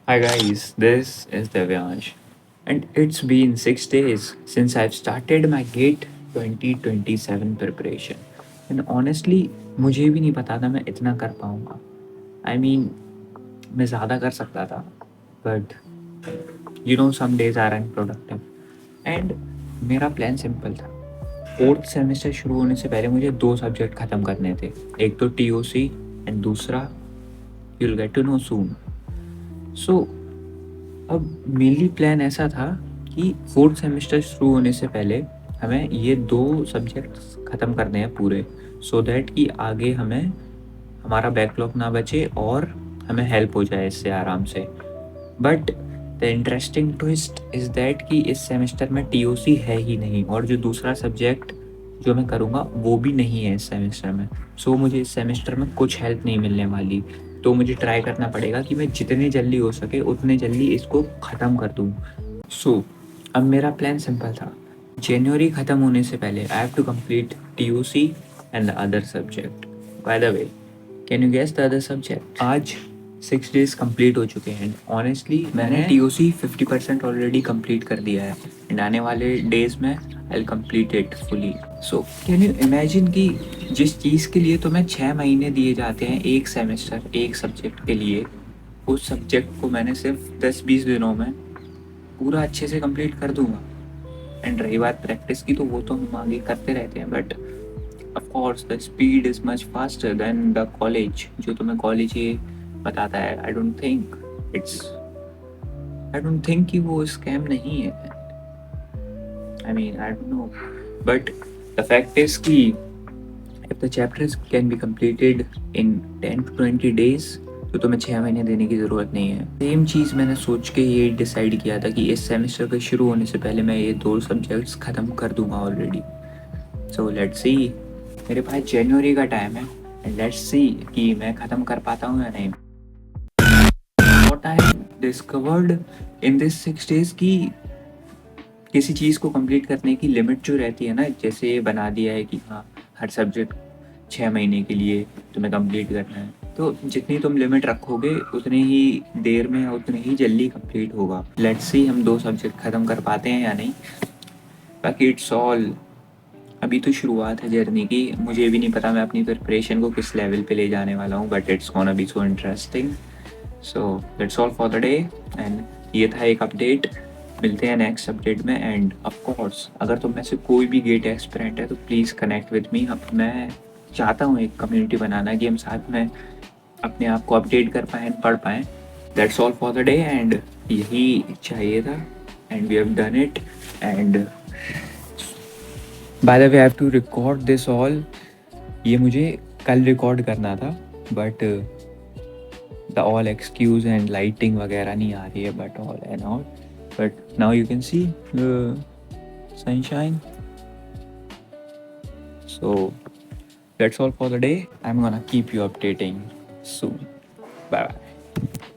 Hi guys, this is Devyansh, and it's been 6 days since I've started my GATE 2027 preparation. And honestly, मुझे भी नहीं पता था मैं इतना कर पाऊंगा. I mean, मैं ज़्यादा कर सकता था, but some days are unproductive. And मेरा प्लान सिंपल था. फोर्थ सेमेस्टर शुरू होने से पहले मुझे 2 सब्जेक्ट ख़त्म करने थे. एक तो TOC एंड दूसरा you'll get to know soon. So अब मेनली प्लान ऐसा था कि फोर्थ सेमेस्टर शुरू होने से पहले हमें ये 2 सब्जेक्ट्स ख़त्म करने हैं पूरे, सो दैट कि आगे हमें हमारा बैकलॉग ना बचे और हमें हेल्प हो जाए इससे आराम से. But the interesting twist is that कि इस सेमेस्टर में TOC है ही नहीं, और जो दूसरा सब्जेक्ट जो मैं करूँगा वो भी नहीं है इस सेमेस्टर में. सो मुझे इस सेमेस्टर में कुछ हेल्प नहीं मिलने वाली. तो मुझे ट्राई करना पड़ेगा कि मैं जितने जल्दी हो सके उतने जल्दी इसको ख़त्म कर दूँ. सो अब मेरा प्लान सिंपल था. जनवरी ख़त्म होने से पहले I have to complete TOC and the other subject. By the way, can you guess the other subject? आज 6 days कंप्लीट हो चुके हैं. ऑनेस्टली मैंने TOC 50% ऑलरेडी कंप्लीट कर दिया है, एंड आने वाले डेज में I will complete it fully. So can you imagine कि जिस चीज़ के लिए तुम्हें 6 महीने दिए जाते हैं एक सेमेस्टर एक सब्जेक्ट के लिए, उस सब्जेक्ट को मैंने सिर्फ 10-20 दिनों में पूरा अच्छे से कंप्लीट कर दूंगा. एंड रही बात प्रैक्टिस की, तो वो तो हम आगे करते रहते हैं, but of course the speed is much faster than the college. जो तुम्हें कॉलेज ये बताता है, आई डोंट थिंक कि वो स्कैम नहीं है. I mean I don't know, but the fact is कि if the chapters can be completed in 10 to 20 days, तो तुम्हें 6 महीने देने की ज़रूरत नहीं है. सेम चीज़ मैंने सोच के ये डिसाइड किया था कि इस सेमेस्टर के शुरू होने से पहले मैं ये 2 सब्जेक्ट्स ख़त्म कर दूंगा ऑलरेडी. So let's see. मेरे पास जनवरी का टाइम है, एंड लेट्स सी कि मैं ख़त्म कर पाता हूँ या नहीं. What I discovered in this 6 days कि किसी चीज़ को कंप्लीट करने की लिमिट जो रहती है ना, जैसे ये बना दिया है कि हाँ हर सब्जेक्ट 6 महीने के लिए तुम्हें कंप्लीट करना है, तो जितनी तुम लिमिट रखोगे उतनी ही देर में उतनी ही जल्दी कंप्लीट होगा. लेट्स सी हम 2 सब्जेक्ट ख़त्म कर पाते हैं या नहीं. बाकी इट्स ऑल, अभी तो शुरुआत है जर्नी की. मुझे भी नहीं पता मैं अपनी प्रिपरेशन को किस लेवल पे ले जाने वाला हूँ, but it's gonna be so interesting. So that's all for the day, and ये था एक अपडेट. मिलते हैं नेक्स्ट अपडेट में. एंड ऑफ कोर्स अगर तुम में से कोई भी गेट एस्पिरेंट है तो प्लीज़ कनेक्ट विद मी. अब मैं चाहता हूँ एक कम्युनिटी बनाना कि हम साथ में अपने आप को अपडेट कर पाएँ, पढ़ पाएँ. That's all for the day, and यही चाहिए था, and we have done it. And by the way I have to record this all. ये मुझे कल रिकॉर्ड करना था, but the all excuse and lighting वगैरह नहीं आ रही है, but all and all. But now you can see the sunshine. So that's all for the day. I'm gonna keep you updating soon. Bye bye.